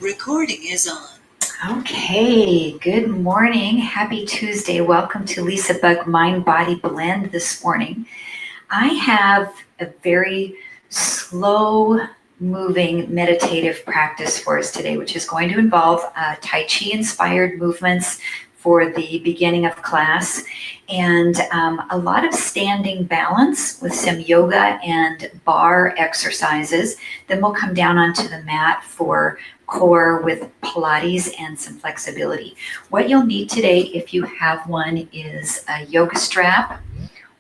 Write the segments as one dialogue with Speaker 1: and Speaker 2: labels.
Speaker 1: Recording is on.
Speaker 2: Okay, good morning. Happy Tuesday. Welcome to LisaBug Mind Body Blend this morning. I have a very slow moving meditative practice for us today, which is going to involve Tai Chi inspired movements for the beginning of class and a lot of standing balance with some yoga and bar exercises. Then we'll come down onto the mat for core with Pilates and some flexibility. What you'll need today, if you have one, is a yoga strap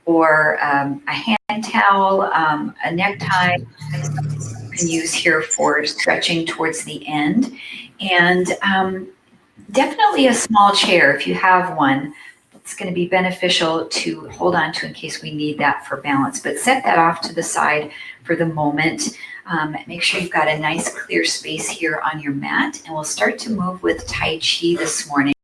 Speaker 2: or a hand towel, a necktie you can use here for stretching towards the end, and definitely a small chair if you have one. It's going to be beneficial to hold on to in case we need that for balance, but set that off to the side for the moment. Make sure you've got a nice clear space here on your mat, and we'll start to move with Tai Chi this morning.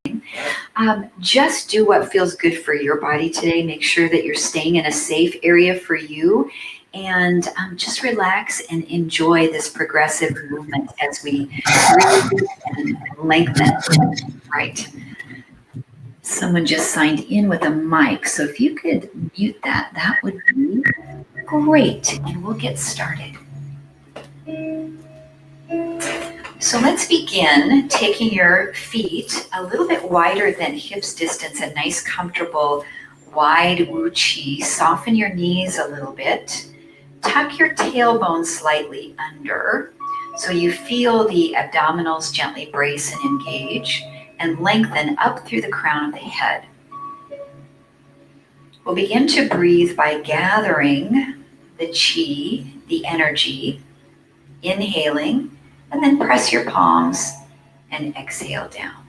Speaker 2: Just do what feels good for your body today. Make sure that you're staying in a safe area for you, and just relax and enjoy this progressive movement as we breathe and lengthen. Right. Someone just signed in with a mic, so if you could mute that, that would be great, and we'll get started. So let's begin taking your feet a little bit wider than hips distance, a nice comfortable wide Wu Chi. Soften your knees a little bit. Tuck your tailbone slightly under so you feel the abdominals gently brace and engage, and lengthen up through the crown of the head. We'll begin to breathe by gathering the chi, the energy, inhaling, and then press your palms and exhale down.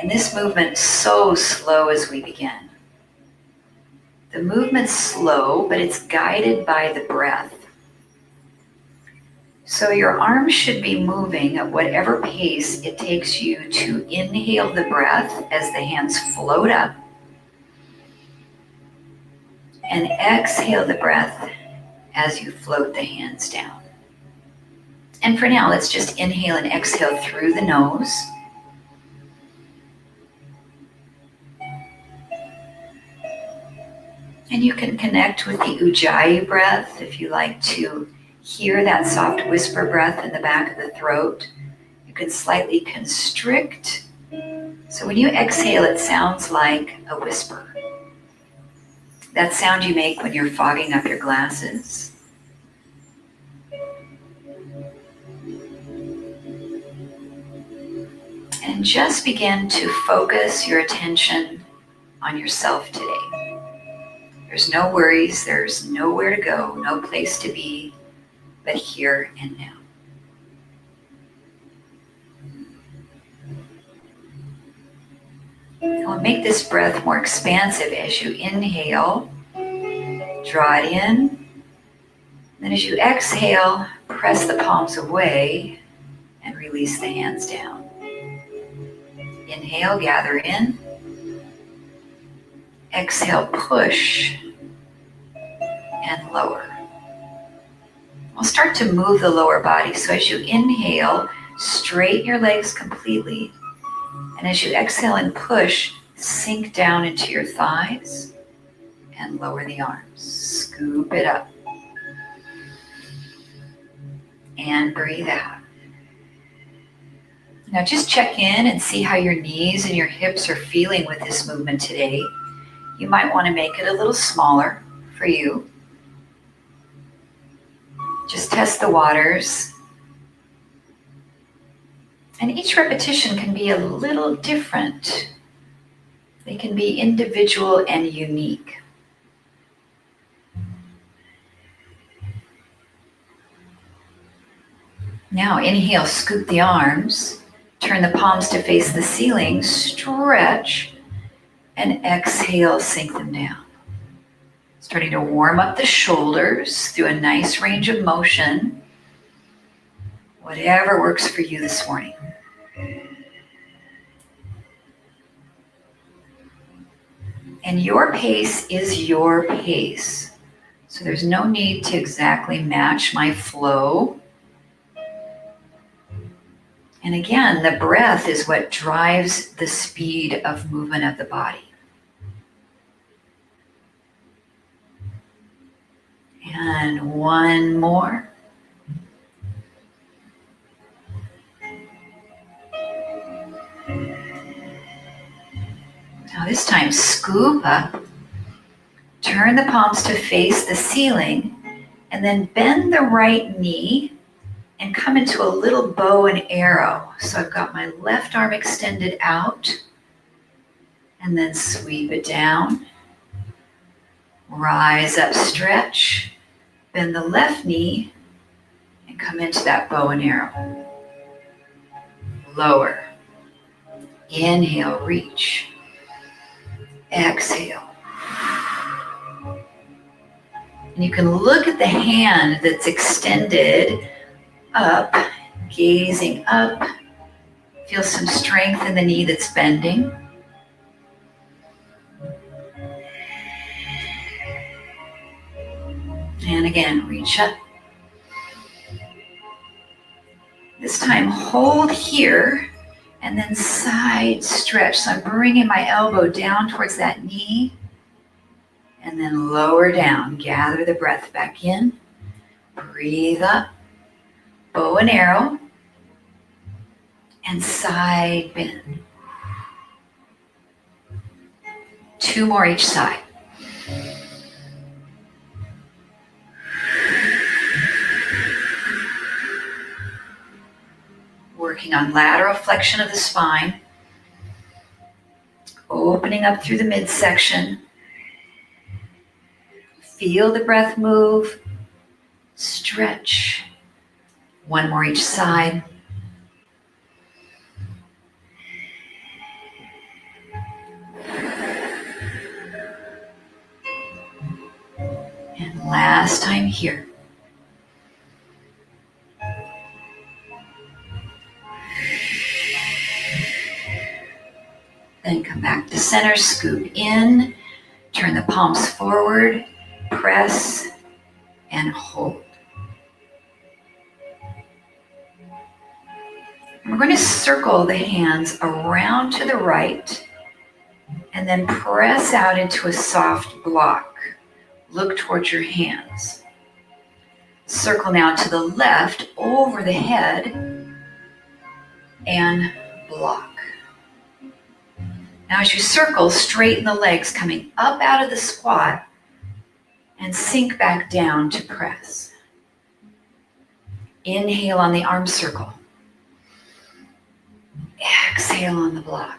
Speaker 2: And this movement is so slow as we begin. The movement's slow, but it's guided by the breath. So your arms should be moving at whatever pace it takes you to inhale the breath as the hands float up, and exhale the breath as you float the hands down. And for now, let's just inhale and exhale through the nose. And you can connect with the Ujjayi breath if you like to hear that soft whisper breath in the back of the throat. You can slightly constrict. So when you exhale, it sounds like a whisper. That sound you make when you're fogging up your glasses. And just begin to focus your attention on yourself today. There's no worries, there's nowhere to go, no place to be, but here and now. I'll make this breath more expansive as you inhale, draw it in. Then as you exhale, press the palms away and release the hands down. Inhale, gather in. Exhale, push and lower. We'll start to move the lower body. So as you inhale, straighten your legs completely. And as you exhale and push, sink down into your thighs and lower the arms. Scoop it up. And breathe out. Now just check in and see how your knees and your hips are feeling with this movement today. You might want to make it a little smaller for you. Just test the waters. And each repetition can be a little different. They can be individual and unique. Now inhale, scoop the arms, turn the palms to face the ceiling, stretch, and exhale, sink them down. Starting to warm up the shoulders through a nice range of motion. Whatever works for you this morning. And your pace is your pace. So there's no need to exactly match my flow. And again, the breath is what drives the speed of movement of the body. And one more. Now this time, scoop up, turn the palms to face the ceiling, and then bend the right knee and come into a little bow and arrow. So I've got my left arm extended out, and then sweep it down. Rise up, stretch, bend the left knee, and come into that bow and arrow. Lower. Inhale, reach. Exhale. And you can look at the hand that's extended up, gazing up. Feel some strength in the knee that's bending. And again, reach up. This time, hold here and then side stretch. So I'm bringing my elbow down towards that knee and then lower down. Gather the breath back in. Breathe up. Bow and arrow. And side bend. 2 more each side. Working on lateral flexion of the spine. Opening up through the midsection. Feel the breath move. Stretch. 1 more each side. And last time here. Then come back to center, scoop in, turn the palms forward, press, and hold. We're going to circle the hands around to the right and then press out into a soft block. Look towards your hands. Circle now to the left over the head and block. Now as you circle, straighten the legs coming up out of the squat and sink back down to press. Inhale on the arm circle. Exhale on the block.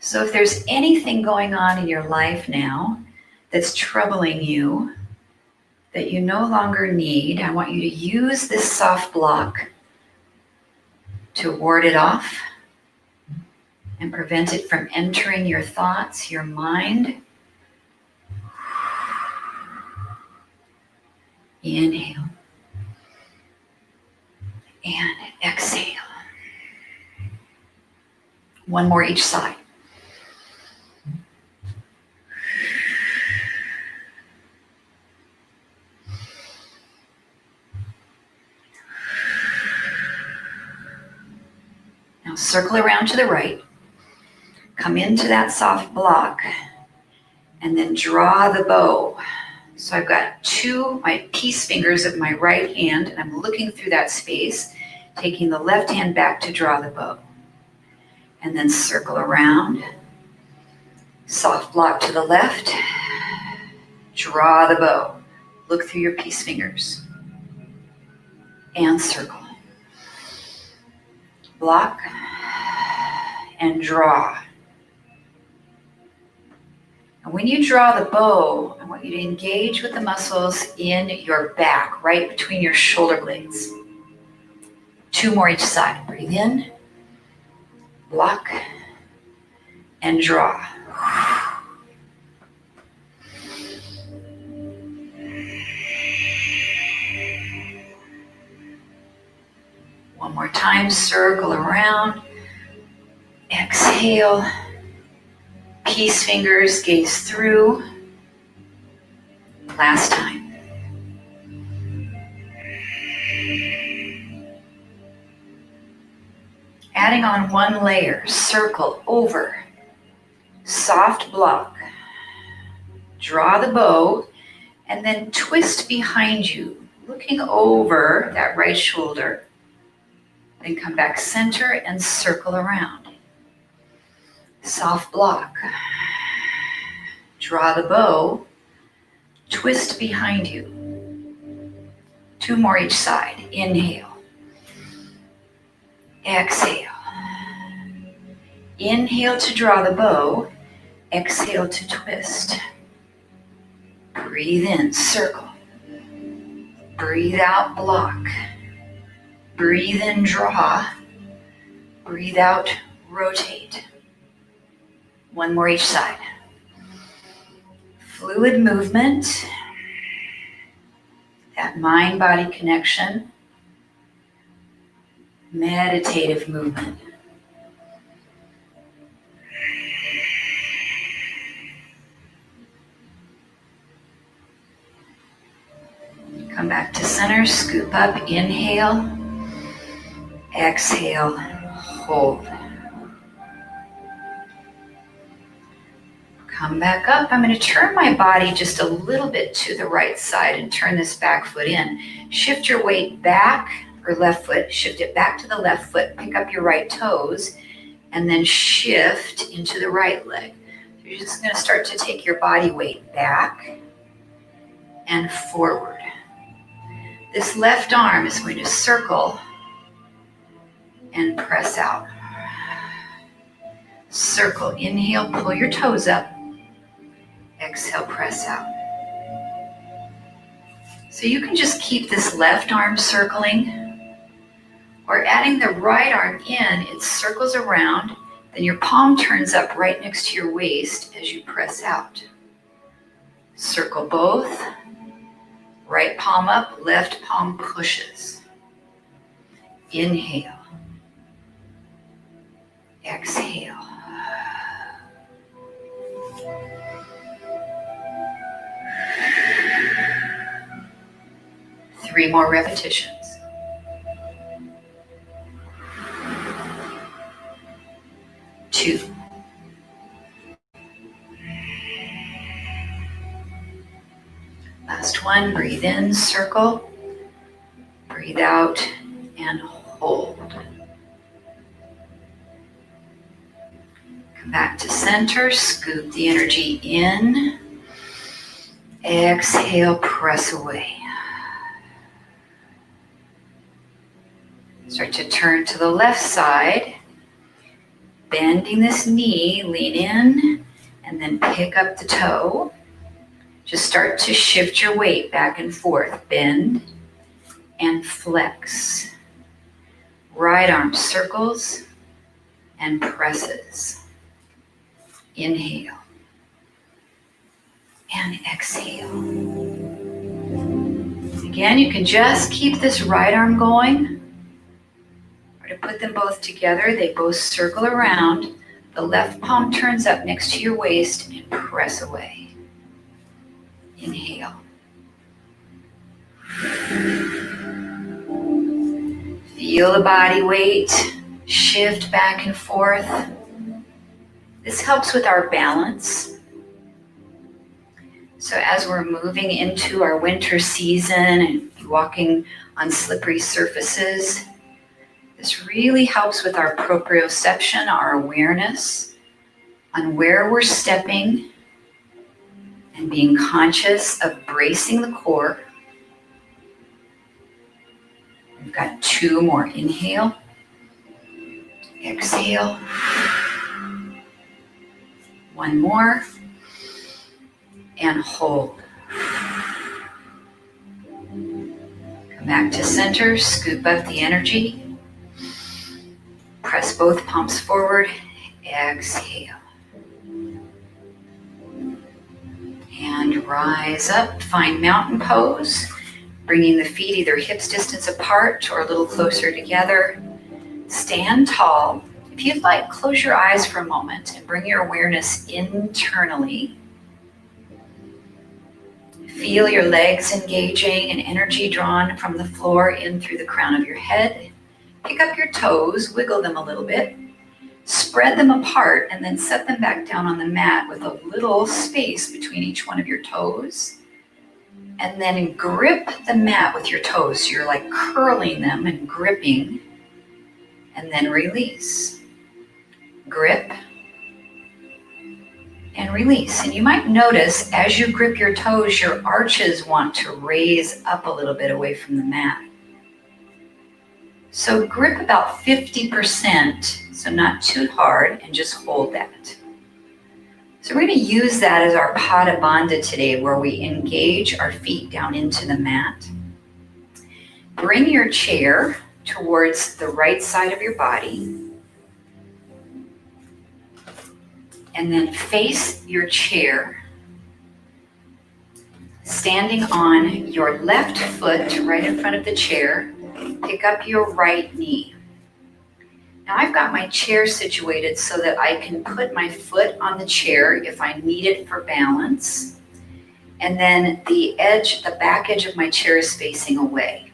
Speaker 2: So if there's anything going on in your life now that's troubling you, that you no longer need, I want you to use this soft block to ward it off and prevent it from entering your thoughts, your mind. Inhale. And exhale. 1 more each side. Now circle around to the right. Come into that soft block and then draw the bow. So I've got my peace fingers of my right hand, and I'm looking through that space, taking the left hand back to draw the bow. And then circle around, soft block to the left, draw the bow. Look through your peace fingers and circle. Block and draw. And when you draw the bow, I want you to engage with the muscles in your back, right between your shoulder blades. 2 more each side. Breathe in, block, and draw. One more time, circle around. Exhale. Peace fingers, gaze through. Last time. adding on one layer, circle over, soft block. Draw the bow and then twist behind you, looking over that right shoulder. Then come back center and circle around. Soft block. Draw the bow, twist behind you. 2 more each side. Inhale. Exhale. Inhale to draw the bow. Exhale to twist. Breathe in, circle. Breathe out, block. Breathe in, draw. Breathe out, rotate. 1 more each side. Fluid movement. That mind-body connection. Meditative movement. Come back to center, scoop up, inhale, exhale, hold. Come back up. I'm going to turn my body just a little bit to the right side and turn this back foot in. Shift your weight back, or left foot, shift it back to the left foot, pick up your right toes, and then shift into the right leg. So you're just going to start to take your body weight back and forward. This left arm is going to circle and press out. Circle, inhale, pull your toes up. Exhale, press out. So you can just keep this left arm circling, or adding the right arm in, it circles around, then your palm turns up right next to your waist as you press out. Circle both. Right palm up, left palm pushes. Inhale. Exhale. Three more repetitions. Two. Last one, breathe in, circle, breathe out, and hold. Come back to center, scoop the energy in, exhale, press away. Start to turn to the left side, bending this knee, lean in, and then pick up the toe. Just start to shift your weight back and forth. Bend and flex. Right arm circles and presses. Inhale and exhale. Again, you can just keep this right arm going, or to put them both together, they both circle around. The left palm turns up next to your waist and press away. Inhale. Feel the body weight shift back and forth. This helps with our balance. So as we're moving into our winter season and walking on slippery surfaces, this really helps with our proprioception, our awareness on where we're stepping, and being conscious of bracing the core. We've got 2 more. Inhale, exhale. 1 more, and hold. Come back to center, scoop up the energy. Press both palms forward, exhale. And rise up, find mountain pose, bringing the feet either hips distance apart or a little closer together. Stand tall. If you'd like, close your eyes for a moment and bring your awareness internally. Feel your legs engaging and energy drawn from the floor in through the crown of your head. Pick up your toes, wiggle them a little bit, spread them apart, and then set them back down on the mat with a little space between each one of your toes. And then grip the mat with your toes. So you're like curling them and gripping, and then release. Grip and release. And you might notice as you grip your toes, your arches want to raise up a little bit away from the mat. So grip about 50%, so not too hard, and just hold that. So we're going to use that as our Pada Bandha today, where we engage our feet down into the mat. Bring your chair towards the right side of your body. And then face your chair, standing on your left foot right in front of the chair. Pick up your right knee. Now I've got my chair situated so that I can put my foot on the chair if I need it for balance. And then the back edge of my chair is facing away.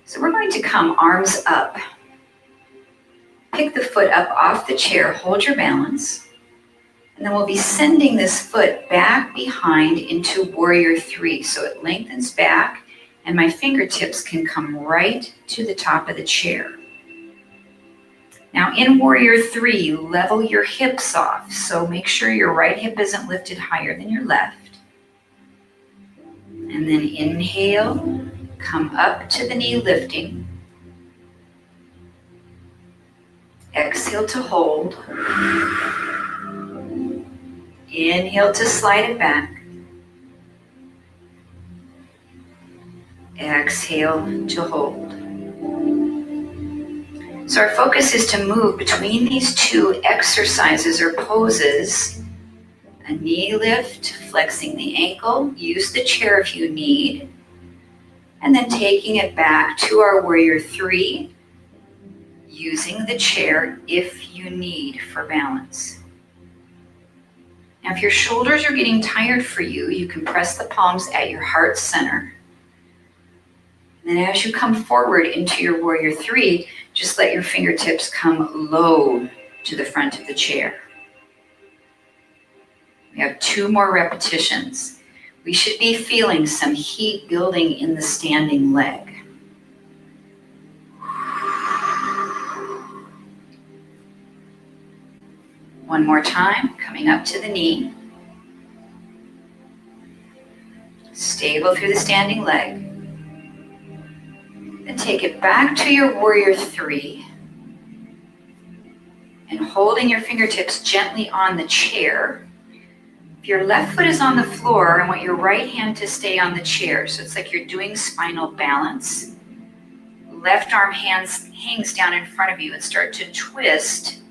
Speaker 2: So we're going to come arms up. Pick the foot up off the chair, hold your balance. And then we'll be sending this foot back behind into Warrior 3. So it lengthens back and my fingertips can come right to the top of the chair. Now in Warrior 3, level your hips off. So make sure your right hip isn't lifted higher than your left. And then inhale, come up to the knee lifting. Exhale to hold. Inhale to slide it back. Exhale to hold. So our focus is to move between these two exercises or poses. A knee lift, flexing the ankle, use the chair if you need, and then taking it back to our Warrior 3, using the chair if you need for balance. Now if your shoulders are getting tired for you, you can press the palms at your heart center. And then as you come forward into your Warrior 3, just let your fingertips come low to the front of the chair. We have 2 more repetitions. We should be feeling some heat building in the standing leg. One more time, coming up to the knee. Stable through the standing leg. Then take it back to your Warrior 3. And holding your fingertips gently on the chair. If your left foot is on the floor, I want your right hand to stay on the chair. So it's like you're doing spinal balance. Left arm hangs down in front of you and start to twist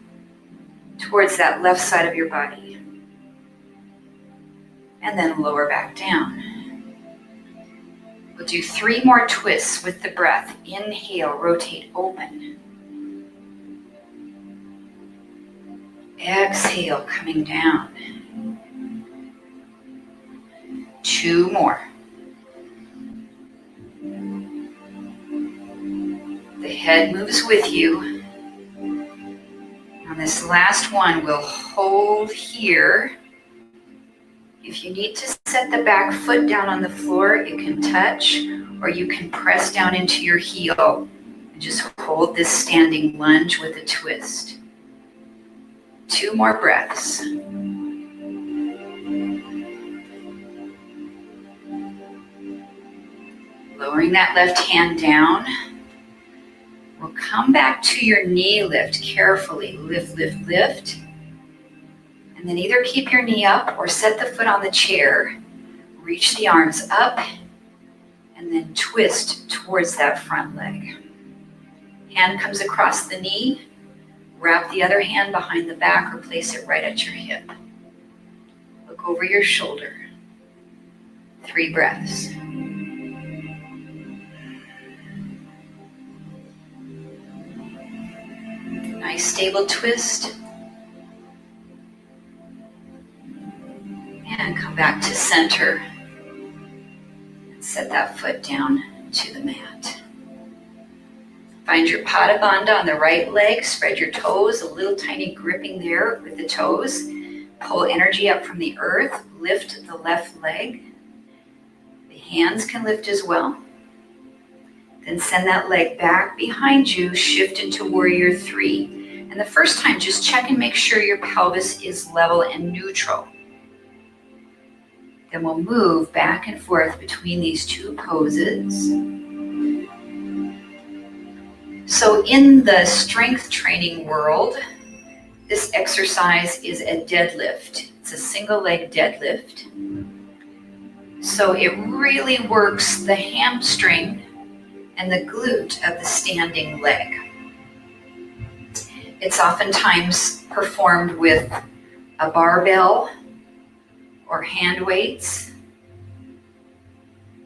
Speaker 2: towards that left side of your body. And then lower back down. We'll do 3 more twists with the breath. Inhale, rotate, open. Exhale, coming down. 2 more. The head moves with you. On this last one, we'll hold here. If you need to set the back foot down on the floor, you can touch, or you can press down into your heel and just hold this standing lunge with a twist. 2 more breaths. Lowering that left hand down. We'll come back to your knee lift carefully. Lift, lift, lift. And then either keep your knee up or set the foot on the chair. Reach the arms up and then twist towards that front leg. Hand comes across the knee. Wrap the other hand behind the back or place it right at your hip. Look over your shoulder. 3 breaths. Nice stable twist. And come back to center. And set that foot down to the mat. Find your Pada Bandha on the right leg. Spread your toes, a little tiny gripping there with the toes. Pull energy up from the earth. Lift the left leg. The hands can lift as well. Then send that leg back behind you. Shift into Warrior 3. And the first time, just check and make sure your pelvis is level and neutral. Then we'll move back and forth between these two poses. So in the strength training world, this exercise is a deadlift. It's a single leg deadlift. So it really works the hamstring and the glute of the standing leg. It's oftentimes performed with a barbell or hand weights.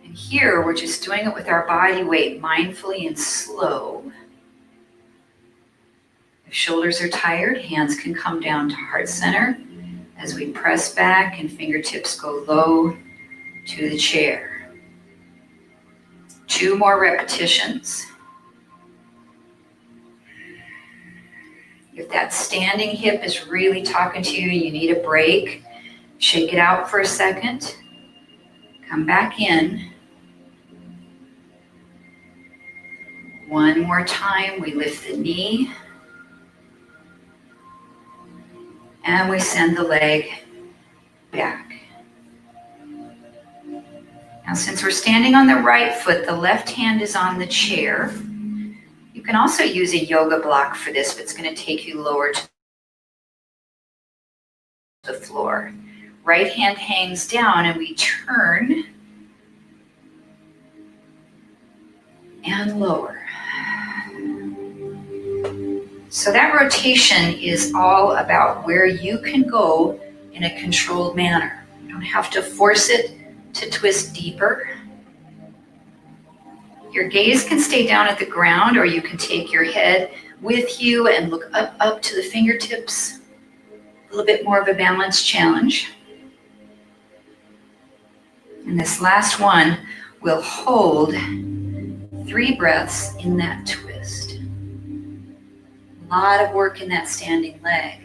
Speaker 2: And here we're just doing it with our body weight mindfully and slow. If shoulders are tired, hands can come down to heart center as we press back and fingertips go low to the chair. 2 more repetitions. If that standing hip is really talking to you, you need a break, shake it out for a second. Come back in. 1 more time, we lift the knee. And we send the leg back. Now, since we're standing on the right foot, the left hand is on the chair. You can also use a yoga block for this, but it's going to take you lower to the floor. Right hand hangs down and we turn and lower. So that rotation is all about where you can go in a controlled manner. You don't have to force it to twist deeper. Your gaze can stay down at the ground, or you can take your head with you and look up to the fingertips. A little bit more of a balance challenge. And this last one will hold 3 breaths in that twist. A lot of work in that standing leg.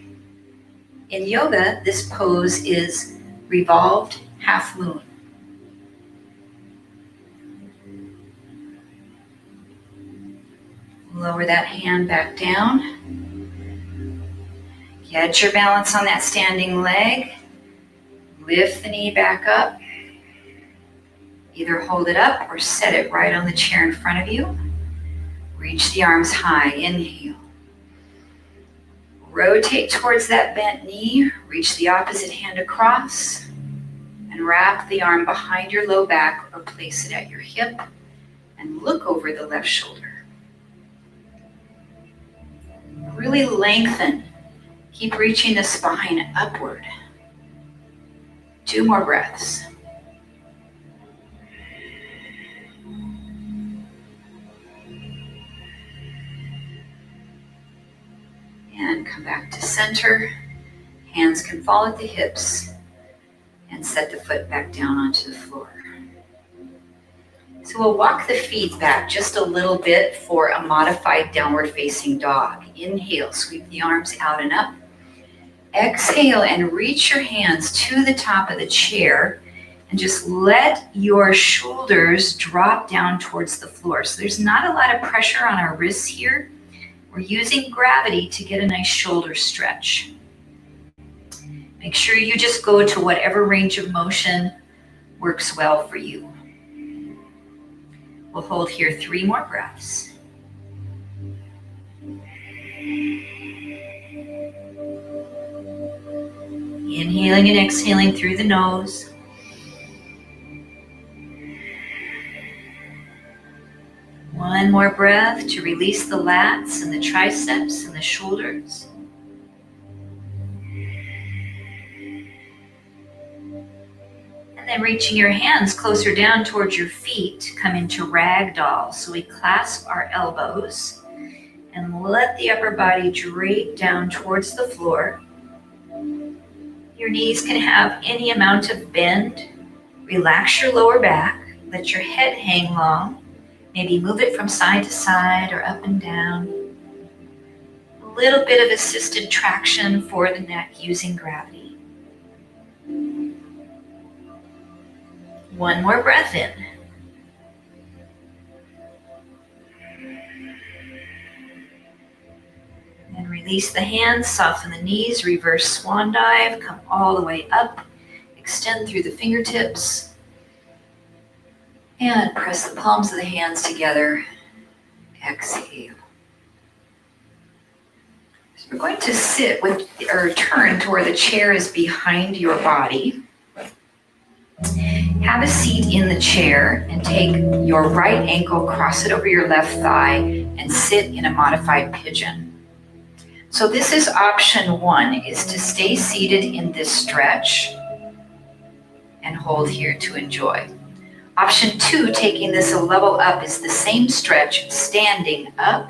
Speaker 2: In yoga, this pose is revolved half moon. Lower that hand back down. Get your balance on that standing leg. Lift the knee back up. Either hold it up or set it right on the chair in front of you. Reach the arms high. Inhale. Rotate towards that bent knee. Reach the opposite hand across. And wrap the arm behind your low back or place it at your hip. And look over the left shoulder. Really lengthen. Keep reaching the spine upward. 2 more breaths. And come back to center. Hands can fall at the hips and set the foot back down onto the floor. So we'll walk the feet back just a little bit for a modified downward facing dog. Inhale, sweep the arms out and up. Exhale and reach your hands to the top of the chair and just let your shoulders drop down towards the floor. So there's not a lot of pressure on our wrists here. We're using gravity to get a nice shoulder stretch. Make sure you just go to whatever range of motion works well for you. We'll hold here 3 more breaths. Inhaling and exhaling through the nose. One more breath to release the lats and the triceps and the shoulders. And then reaching your hands closer down towards your feet, come into ragdoll. So we clasp our elbows and let the upper body drape down towards the floor. Your knees can have any amount of bend. Relax your lower back. Let your head hang long. Maybe move it from side to side or up and down. A little bit of assisted traction for the neck using gravity. One more breath in. And release the hands, soften the knees, reverse swan dive, come all the way up, extend through the fingertips, and press the palms of the hands together. Exhale. So we're going to sit with, or turn to where the chair is behind your body. Have a seat in the chair and take your right ankle, cross it over your left thigh, and sit in a modified pigeon. So this is option one, is to stay seated in this stretch and hold here to enjoy. Option two, taking this a level up, is the same stretch, standing up.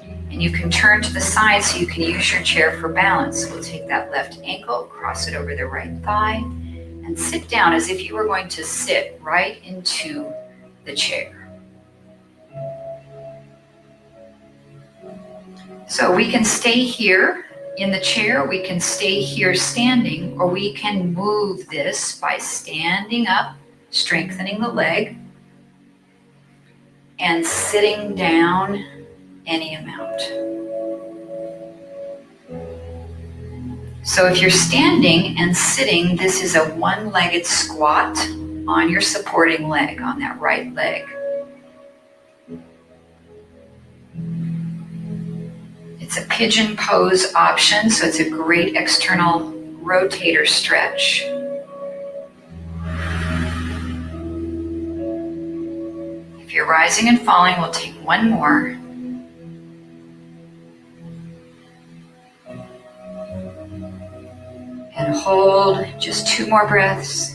Speaker 2: And you can turn to the side so you can use your chair for balance. We'll take that left ankle, cross it over the right thigh, and sit down as if you were going to sit right into the chair. So we can stay here in the chair, we can stay here standing, or we can move this by standing up, strengthening the leg, and sitting down any amount. So if you're standing and sitting, this is a one-legged squat on your supporting leg, on that right leg. It's a pigeon pose option, so it's a great external rotator stretch. If you're rising and falling, we'll take one more. And hold just two more breaths.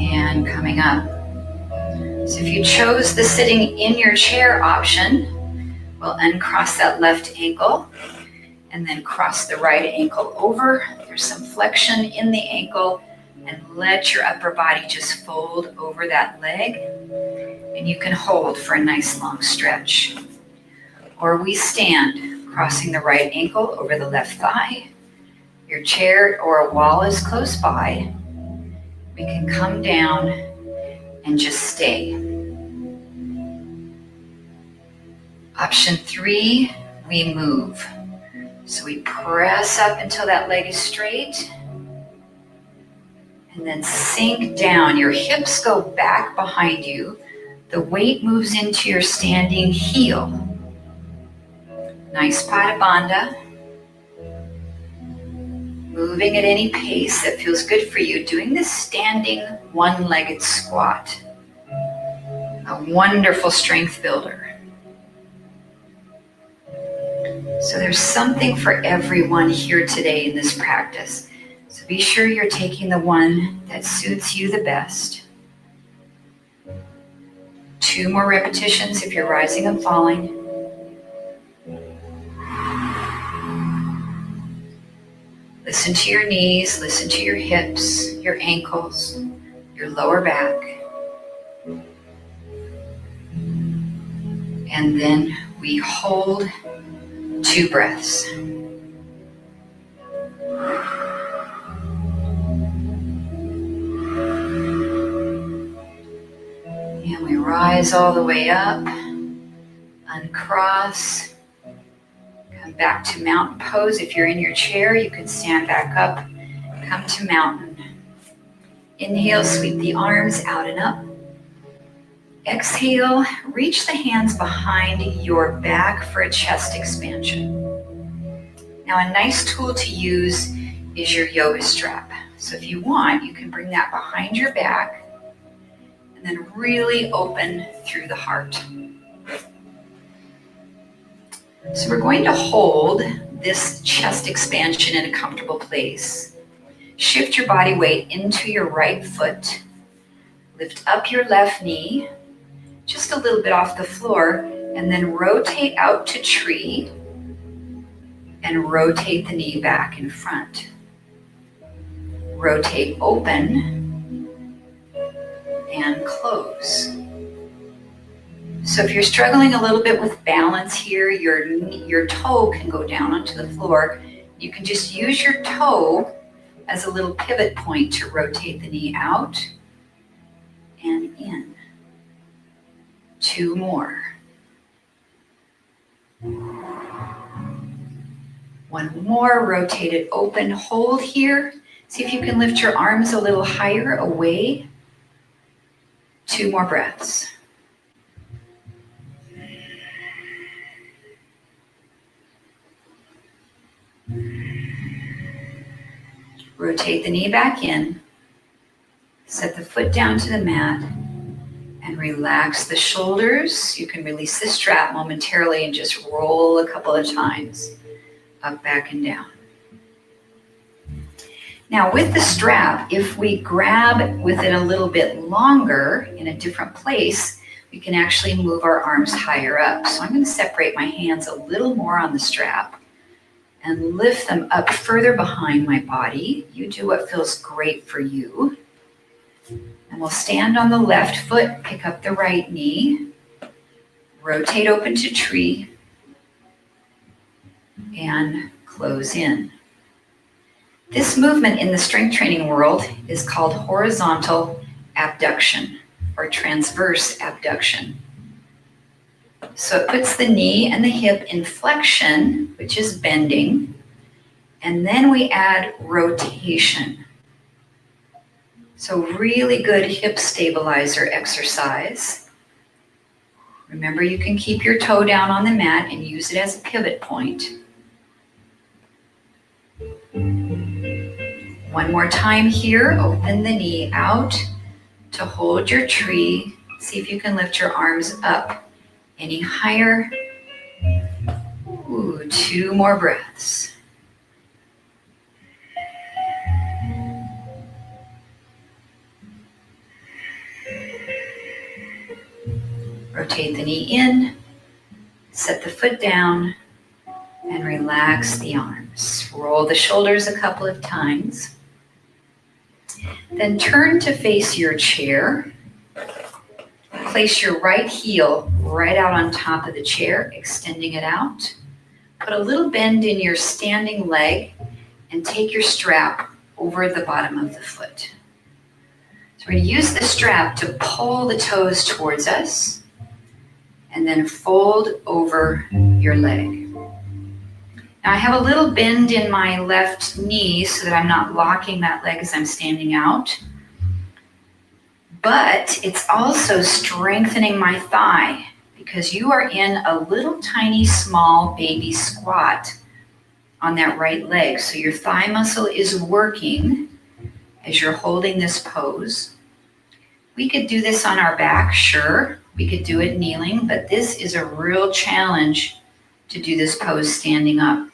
Speaker 2: And coming up. So if you chose the sitting in your chair option, we'll uncross that left ankle and then cross the right ankle over. There's some flexion in the ankle, and let your upper body just fold over that leg. And you can hold for a nice long stretch. Or we stand, crossing the right ankle over the left thigh. Your chair or a wall is close by. We can come down and just stay. Option three, we move. So we press up until that leg is straight. And then sink down. Your hips go back behind you. The weight moves into your standing heel. Nice Pada Bandha. Moving at any pace that feels good for you. Doing this standing one-legged squat. A wonderful strength builder. So there's something for everyone here today in this practice. So be sure you're taking the one that suits you the best. 2 more repetitions if you're rising and falling. Listen to your knees, listen to your hips, your ankles, your lower back. And then we hold 2 breaths. And we rise all the way up, uncross, come back to mountain pose. If you're in your chair, you can stand back up, come to mountain. Inhale, sweep the arms out and up. Exhale, reach the hands behind your back for a chest expansion. Now, a nice tool to use is your yoga strap. So if you want, you can bring that behind your back and then really open through the heart. So we're going to hold this chest expansion in a comfortable place. Shift your body weight into your right foot. Lift up your left knee, just a little bit off the floor, and then rotate out to tree and rotate the knee back in front. rotate open and close. So if you're struggling a little bit with balance here, your toe can go down onto the floor. You can just use your toe as a little pivot point to rotate the knee out and in. 2 more. 1 more, rotate it open, hold here. See if you can lift your arms a little higher away. 2 more breaths. Rotate the knee back in. Set the foot down to the mat and relax the shoulders. You can release the strap momentarily and just roll a couple of times. Up, back, and down. Now with the strap, if we grab with it a little bit longer in a different place, we can actually move our arms higher up. So I'm going to separate my hands a little more on the strap and lift them up further behind my body. You do what feels great for you. And we'll stand on the left foot, pick up the right knee, rotate open to tree, and close in. This movement in the strength training world is called horizontal abduction or transverse abduction. So it puts the knee and the hip in flexion, which is bending, and then we add rotation. So really good hip stabilizer exercise. Remember, you can keep your toe down on the mat and use it as a pivot point. 1 more time here, open the knee out to hold your tree. See if you can lift your arms up any higher. 2 more breaths. Rotate the knee in, set the foot down, and relax the arms. Roll the shoulders a couple of times. Then turn to face your chair. Place your right heel right out on top of the chair, extending it out. Put a little bend in your standing leg and take your strap over the bottom of the foot. So we're going to use the strap to pull the toes towards us and then fold over your leg. Now I have a little bend in my left knee so that I'm not locking that leg as I'm standing out. But it's also strengthening my thigh because you are in a little tiny small baby squat on that right leg. So your thigh muscle is working as you're holding this pose. We could do this on our back, sure. We could do it kneeling, but this is a real challenge to do this pose standing up.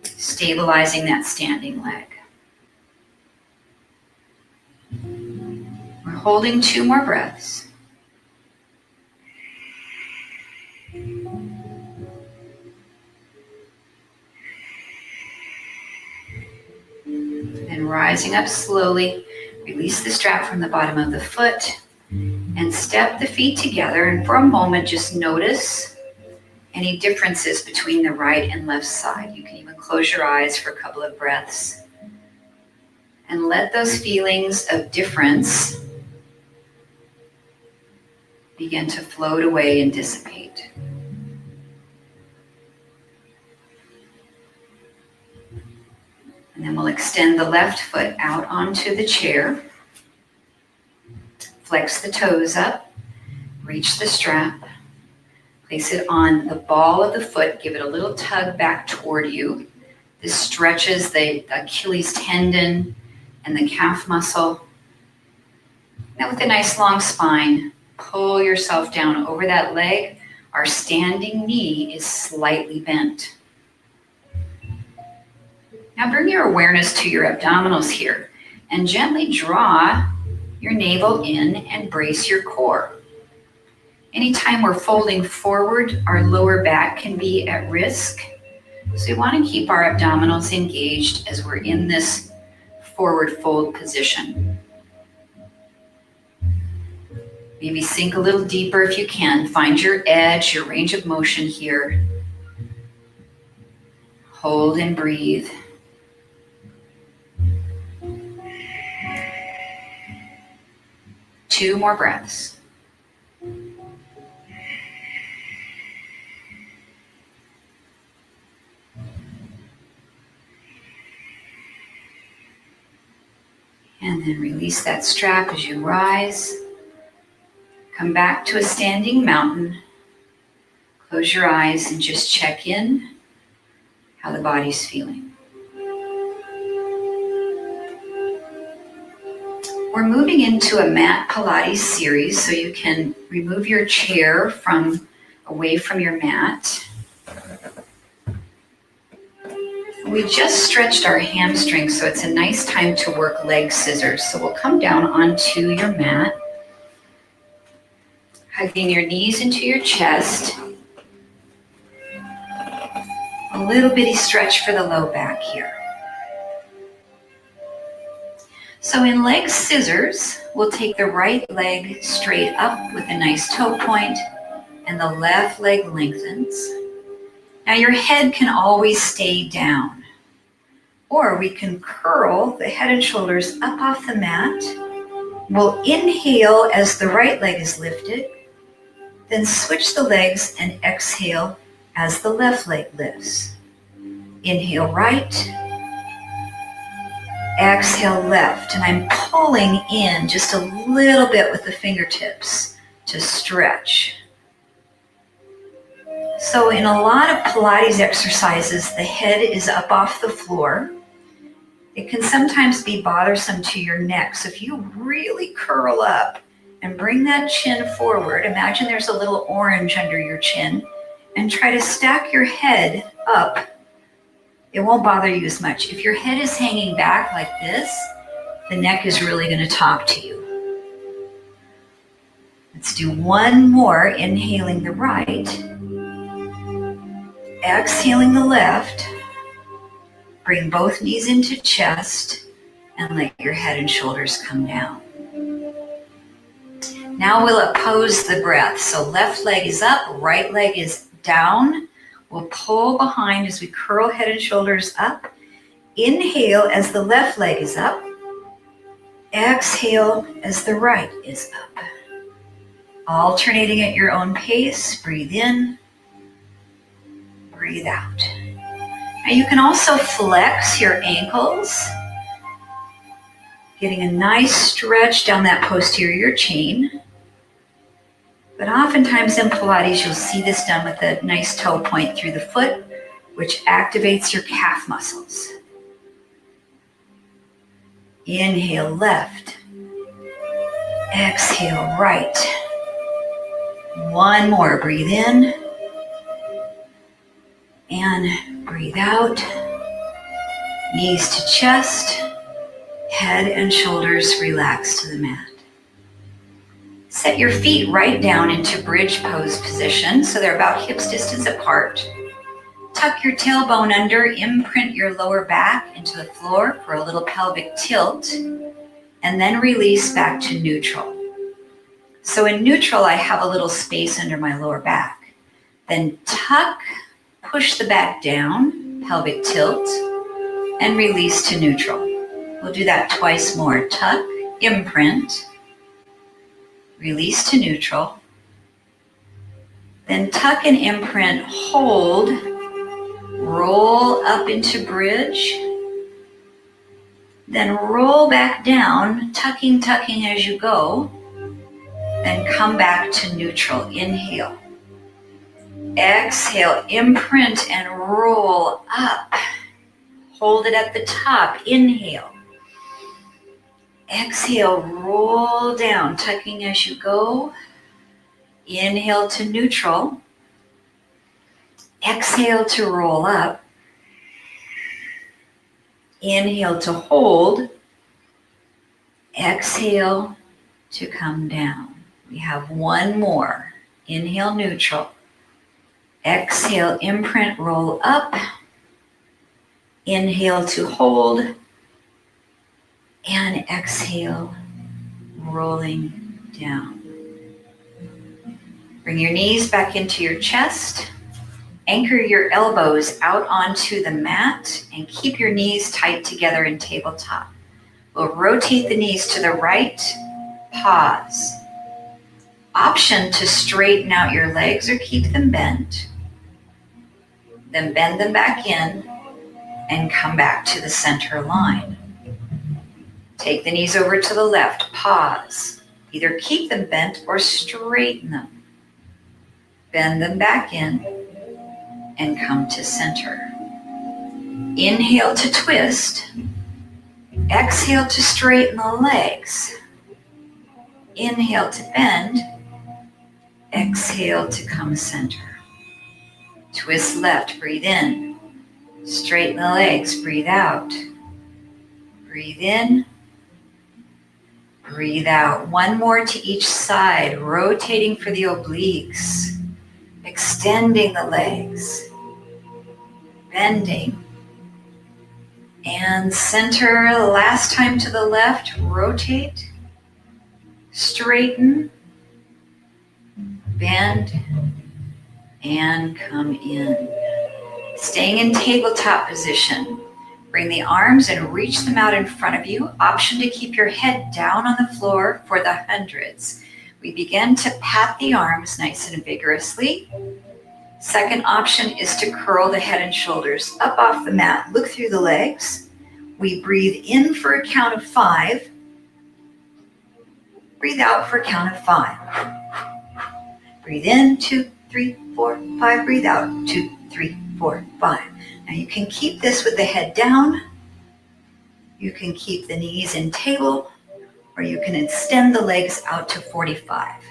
Speaker 2: Stabilizing that standing leg. We're holding 2 more breaths. Then rising up slowly, release the strap from the bottom of the foot and step the feet together. And for a moment, just notice any differences between the right and left side. You can even close your eyes for a couple of breaths and let those feelings of difference begin to float away and dissipate. And then we'll extend the left foot out onto the chair. Flex the toes up, reach the strap, place it on the ball of the foot, give it a little tug back toward you. This stretches the Achilles tendon and the calf muscle. Now with a nice long spine, pull yourself down over that leg. Our standing knee is slightly bent. Now bring your awareness to your abdominals here and gently draw your navel in and brace your core. Anytime we're folding forward, our lower back can be at risk. So we want to keep our abdominals engaged as we're in this forward fold position. Maybe sink a little deeper if you can. Find your edge, your range of motion here. Hold and breathe. Two more breaths. And then release that strap as you rise. Come back to a standing mountain. Close your eyes and just check in how the body's feeling. We're moving into a mat Pilates series, so you can remove your chair away from your mat. We just stretched our hamstrings, so it's a nice time to work leg scissors. So we'll come down onto your mat, hugging your knees into your chest. A little bitty stretch for the low back here. So in leg scissors, we'll take the right leg straight up with a nice toe point, and the left leg lengthens. Now your head can always stay down, or we can curl the head and shoulders up off the mat. We'll inhale as the right leg is lifted, then switch the legs and exhale as the left leg lifts. Inhale right, exhale left, and I'm pulling in just a little bit with the fingertips to stretch. So in a lot of Pilates exercises, the head is up off the floor. It can sometimes be bothersome to your neck. So if you really curl up and bring that chin forward, imagine there's a little orange under your chin, and try to stack your head up. It won't bother you as much. If your head is hanging back like this, the neck is really going to talk to you. Let's do one more, inhaling the right, exhaling the left. Bring both knees into chest and let your head and shoulders come down. Now we'll oppose the breath. So left leg is up, right leg is down. We'll pull behind as we curl head and shoulders up. Inhale as the left leg is up. Exhale as the right is up. Alternating at your own pace. Breathe in, breathe out. Now you can also flex your ankles, getting a nice stretch down that posterior chain. But oftentimes in Pilates, you'll see this done with a nice toe point through the foot, which activates your calf muscles. Inhale left, exhale right. One more, breathe in and breathe out. Knees to chest, head and shoulders relax to the mat. Set your feet right down into bridge pose position so they're about hips distance apart. Tuck your tailbone under, imprint your lower back into the floor for a little pelvic tilt, and then release back to neutral. So in neutral, I have a little space under my lower back. Then tuck, push the back down, pelvic tilt, and release to neutral. We'll do that twice more. Tuck, imprint, release to neutral, then tuck and imprint, hold, roll up into bridge, then roll back down, tucking as you go, then come back to neutral. Inhale, exhale, imprint and roll up, hold it at the top, inhale. Exhale, roll down, tucking as you go. Inhale to neutral. Exhale to roll up. Inhale to hold. Exhale to come down. We have one more. Inhale, neutral. Exhale, imprint, roll up. Inhale to hold. And exhale, rolling down. Bring your knees back into your chest. Anchor your elbows out onto the mat and keep your knees tight together in tabletop. We'll rotate the knees to the right, pause. Option to straighten out your legs or keep them bent. Then bend them back in and come back to the center line. Take the knees over to the left, pause. Either keep them bent or straighten them. Bend them back in and come to center. Inhale to twist. Exhale to straighten the legs. Inhale to bend. Exhale to come center. Twist left, breathe in. Straighten the legs, breathe out. Breathe in. Breathe out. One more to each side, rotating for the obliques. Extending the legs. Bending. And center, last time to the left, rotate. Straighten. Bend. And come in. Staying in tabletop position. Bring the arms and reach them out in front of you. Option to keep your head down on the floor for the hundreds. We begin to pat the arms nice and vigorously. Second option is to curl the head and shoulders up off the mat. Look through the legs. We breathe in for a count of 5. Breathe out for a count of 5. Breathe in, 2, 3, 4, 5. Breathe out, 2, 3, 4, 5. Now you can keep this with the head down. You can keep the knees in table, or you can extend the legs out to 45.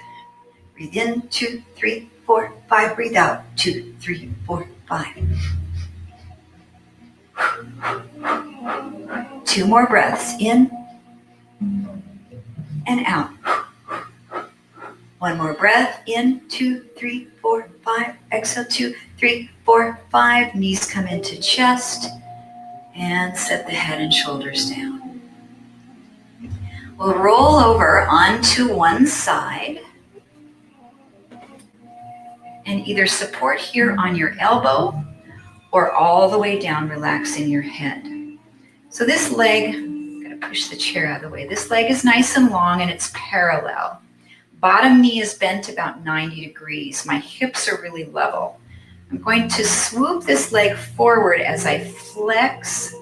Speaker 2: Breathe in, 2, 3, 4, 5. Breathe out, 2, 3, 4, 5. 2 more breaths, in and out. 1 more breath, in, 2, 3, 4, 5. Exhale, 2, 3, 4, 5. Knees come into chest and set the head and shoulders down. We'll roll over onto one side and either support here on your elbow or all the way down, relaxing your head. So this leg, I'm going to push the chair out of the way. This leg is nice and long and it's parallel. Bottom knee is bent about 90 degrees. My hips are really level. I'm going to swoop this leg forward as I flex,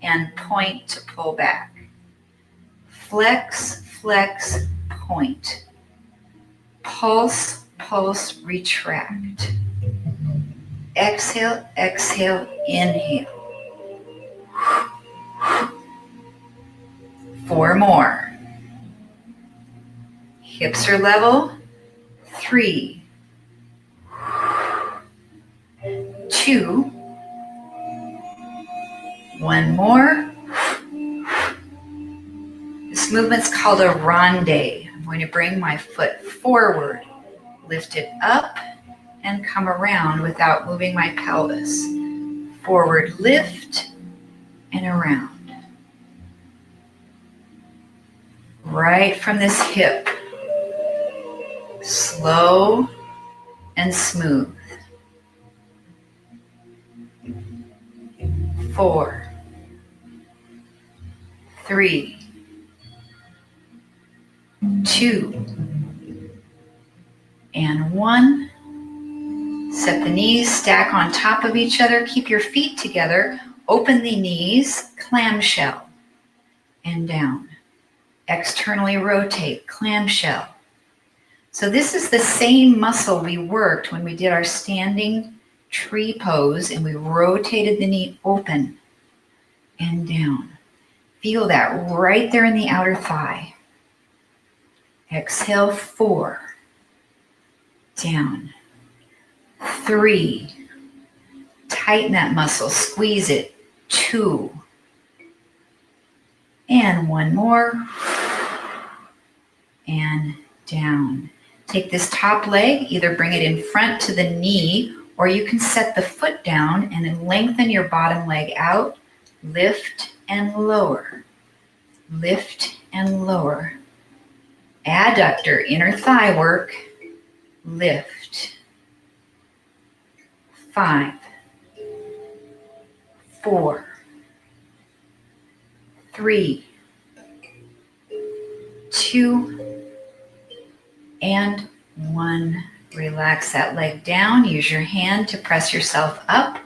Speaker 2: and point to pull back. Flex, point. Pulse, retract. Exhale, inhale. 4 more. Hips are level. 3, 2, 1 more. This movement's called a ronde. I'm going to bring my foot forward, lift it up, and come around without moving my pelvis. Forward lift and around. Right from this hip. Slow and smooth. 4, 3, 2, and 1. Set the knees, stack on top of each other. Keep your feet together. Open the knees, clamshell, and down. Externally rotate, clamshell. So this is the same muscle we worked when we did our standing tree pose and we rotated the knee open and down. Feel that right there in the outer thigh. Exhale, 4. Down. 3. Tighten that muscle, squeeze it. 2. And 1 more. And down. Take this top leg, either bring it in front to the knee, or you can set the foot down and then lengthen your bottom leg out, lift and lower. lift and lower. Adductor, inner thigh work, lift. 5, 4, 3, 2, and 1. Relax that leg down. Use your hand to press yourself up.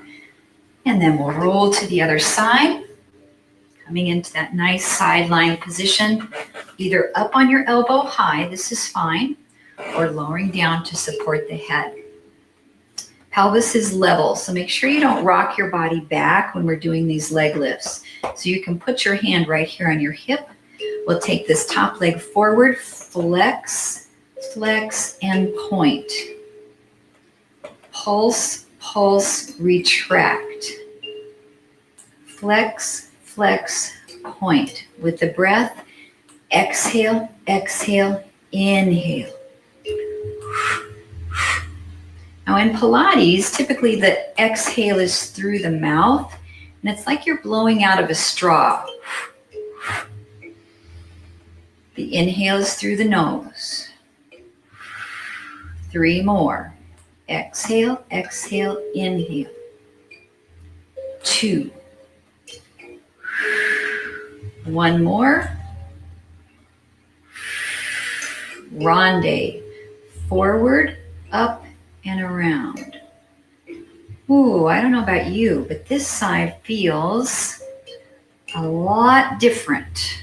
Speaker 2: And then we'll roll to the other side. Coming into that nice sideline position, either up on your elbow high, this is fine, or lowering down to support the head. Pelvis is level, so make sure you don't rock your body back when we're doing these leg lifts. So you can put your hand right here on your hip. We'll take this top leg forward, flex, flex, and point. Pulse, pulse, retract. Flex, flex, point. With the breath, exhale, exhale, inhale. Now in Pilates, typically the exhale is through the mouth, and it's like you're blowing out of a straw. The inhale is through the nose. 3 more. Exhale, exhale, inhale. 2. 1 more. Ronde. Forward, up, and around. Ooh, I don't know about you, but this side feels a lot different.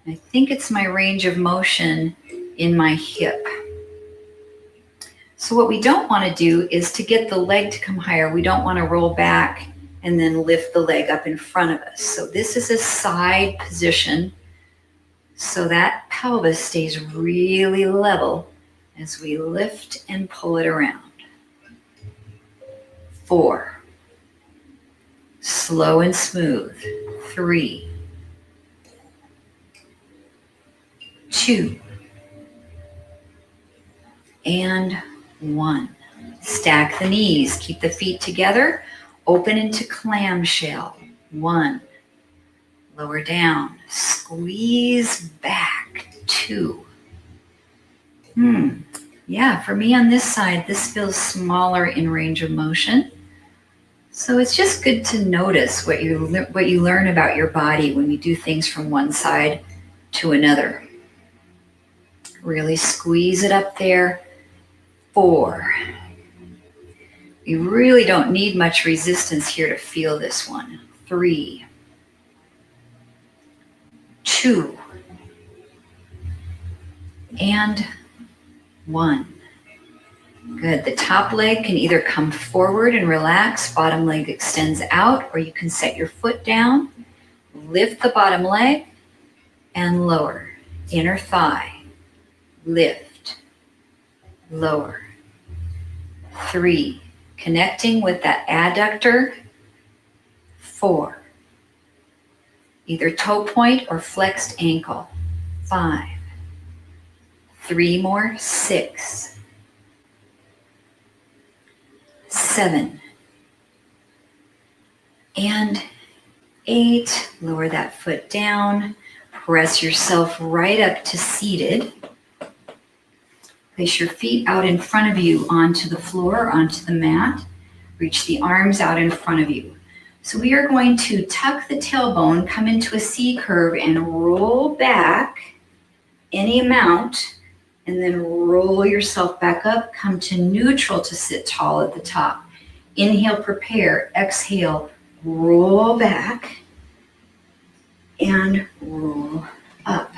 Speaker 2: I think it's my range of motion in my hip. So what we don't want to do is to get the leg to come higher. We don't want to roll back and then lift the leg up in front of us. So this is a side position so that pelvis stays really level as we lift and pull it around. 4. Slow and smooth. 3. 2. And 1. Stack the knees. Keep the feet together. Open into clamshell. 1. Lower down. Squeeze back. 2. Yeah, for me on this side, this feels smaller in range of motion. So it's just good to notice what you learn about your body when you do things from one side to another. Really squeeze it up there. 4. You really don't need much resistance here to feel this one. 3. 2. And 1. Good. The top leg can either come forward and relax, bottom leg extends out, or you can set your foot down, lift the bottom leg, and lower. Inner thigh, lift, lower. 3. Connecting with that adductor. 4. Either toe point or flexed ankle. 5. 3 more. 6. 7. And 8. Lower that foot down. Press yourself right up to seated. Place your feet out in front of you onto the floor, onto the mat. Reach the arms out in front of you. So we are going to tuck the tailbone, come into a C curve, and roll back any amount, and then roll yourself back up. Come to neutral to sit tall at the top. Inhale, prepare. Exhale, roll back and roll up.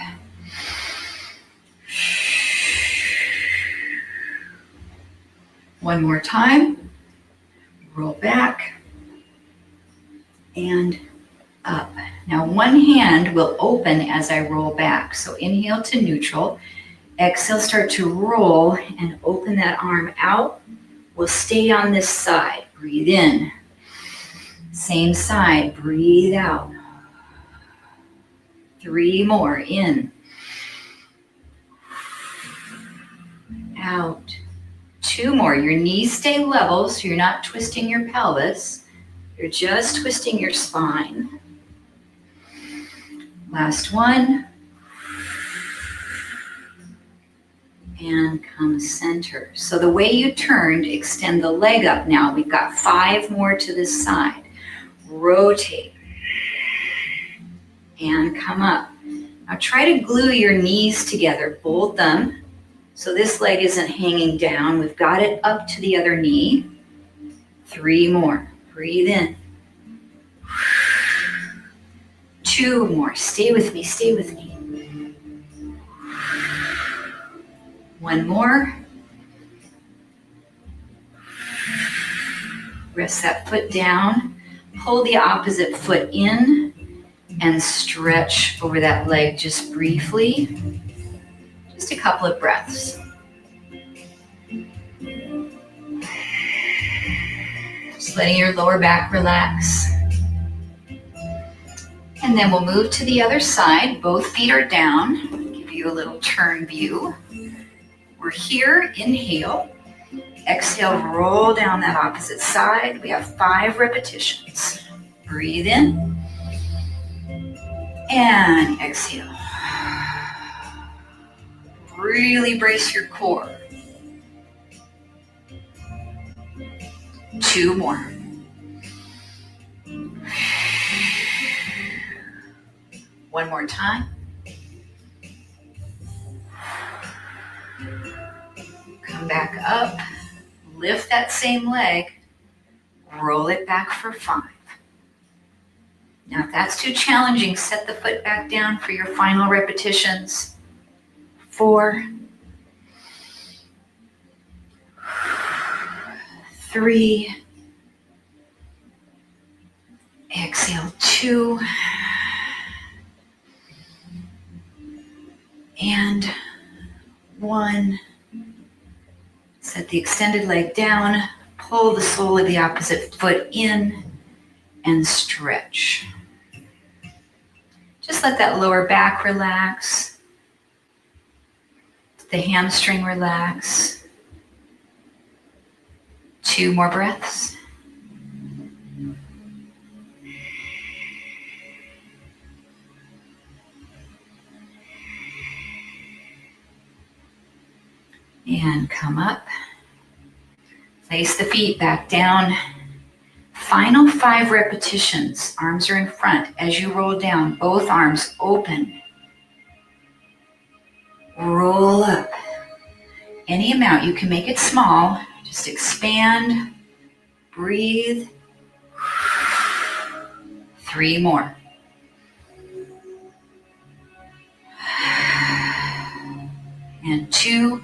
Speaker 2: One more time. Roll back and up. Now one hand will open as I roll back. So inhale to neutral. Exhale, start to roll and open that arm out. We'll stay on this side. Breathe in. Same side. Breathe out. 3 more. In. Out. 2 more. Your knees stay level, so you're not twisting your pelvis. You're just twisting your spine. Last one. And come center. So the way you turned, extend the leg up now. We've got 5 more to this side. Rotate. And come up. Now try to glue your knees together. Bolt them so this leg isn't hanging down. We've got it up to the other knee. 3 more. Breathe in. 2 more. Stay with me, stay with me. 1 more. Rest that foot down. Pull the opposite foot in and stretch over that leg just briefly. Just a couple of breaths. Just letting your lower back relax. And then we'll move to the other side. Both feet are down. Give you a little turn view. We're here, inhale. Exhale, roll down that opposite side. We have 5 repetitions. Breathe in. And exhale. Really brace your core. 2 more. One more time. Come back up. Lift that same leg. Roll it back for 5. Now, if that's too challenging, set the foot back down for your final repetitions. 4, 3, exhale, 2, and 1. Set the extended leg down, pull the sole of the opposite foot in, and stretch. Just let that lower back relax, the hamstring relax. 2 more breaths. And come up. Place the feet back down. Final 5 repetitions. Arms are in front. As you roll down, both arms open. Roll up. Any amount. You can make it small. Just expand. Breathe. 3 more. And 2.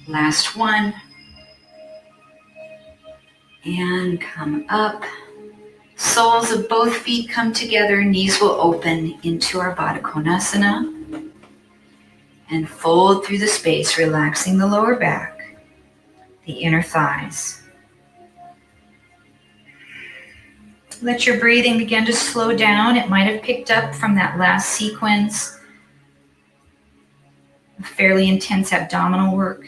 Speaker 2: Last 1. And come up. Soles of both feet come together. Knees will open into our Baddha Konasana. And fold through the space, relaxing the lower back, the inner thighs. Let your breathing begin to slow down. It might have picked up from that last sequence. Fairly intense abdominal work.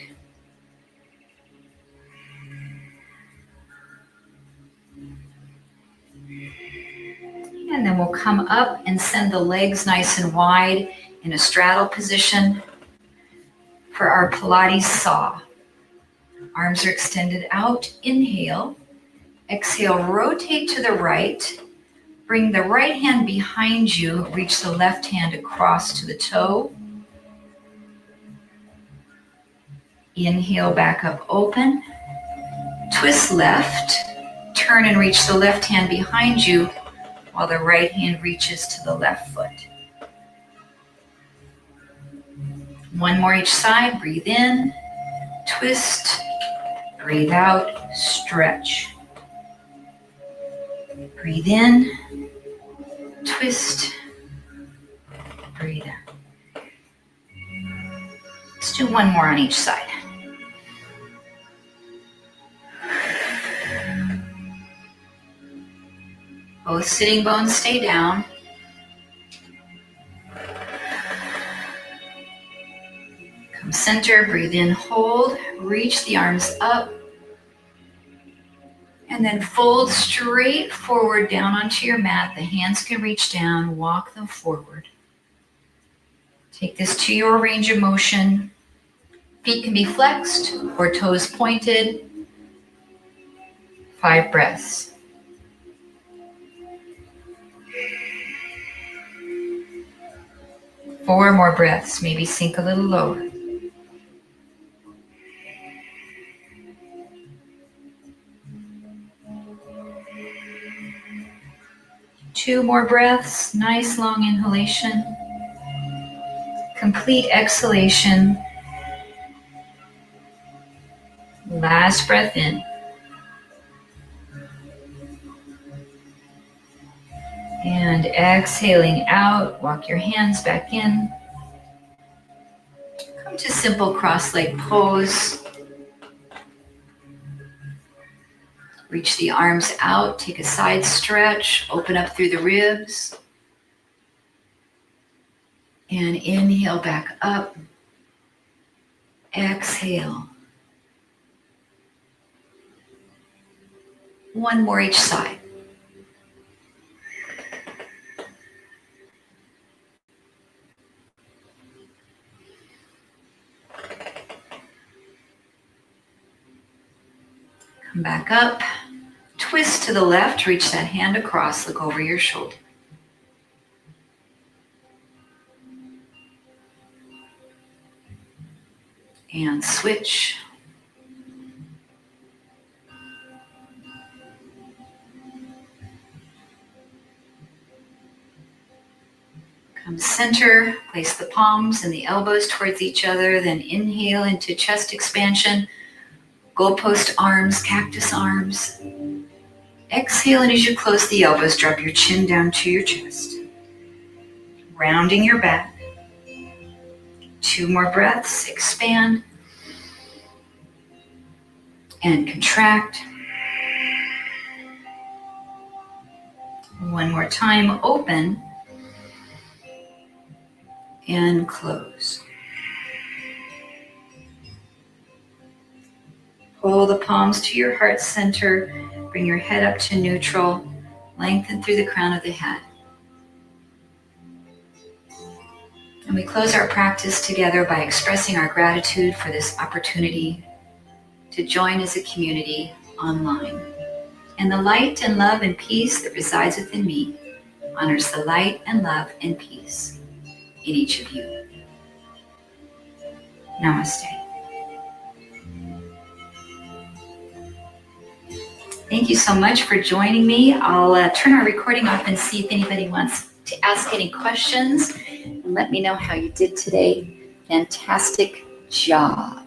Speaker 2: And then we'll come up and send the legs nice and wide in a straddle position for our Pilates saw. Arms are extended out. Inhale. Exhale, rotate to the right. Bring the right hand behind you. Reach the left hand across to the toe. Inhale, back up, open. Twist left. Turn and reach the left hand behind you while the right hand reaches to the left foot. 1 more each side. Breathe in, twist, breathe out, stretch. Breathe in, twist, breathe out. Let's do 1 more on each side. Both sitting bones stay down. Come center, breathe in, hold, reach the arms up, And then fold straight forward down onto your mat. The hands can reach down, walk them forward. Take this to your range of motion. Feet can be flexed or toes pointed. 5 breaths. Four more breaths, maybe sink a little lower. Two more breaths, nice long inhalation. Complete exhalation. Last breath in. And exhaling out, walk your hands back in. Come to simple cross-leg pose. Reach the arms out, take a side stretch, open up through the ribs. And inhale back up. Exhale. One more each side. Come back up. Twist to the left, reach that hand across, look over your shoulder. And switch. Come center, place the palms and the elbows towards each other, then inhale into chest expansion, goalpost arms, cactus arms. Exhale, and as you close the elbows, drop your chin down to your chest. Rounding your back. 2 more breaths, expand. And contract. One more time, open. And close. Pull the palms to your heart center. Bring your head up to neutral. Lengthen through the crown of the head. And we close our practice together by expressing our gratitude for this opportunity to join as a community online. And the light and love and peace that resides within me honors the light and love and peace in each of you. Namaste. Thank you so much for joining me. I'll turn our recording off and see if anybody wants to ask any questions. And let me know how you did today. Fantastic job.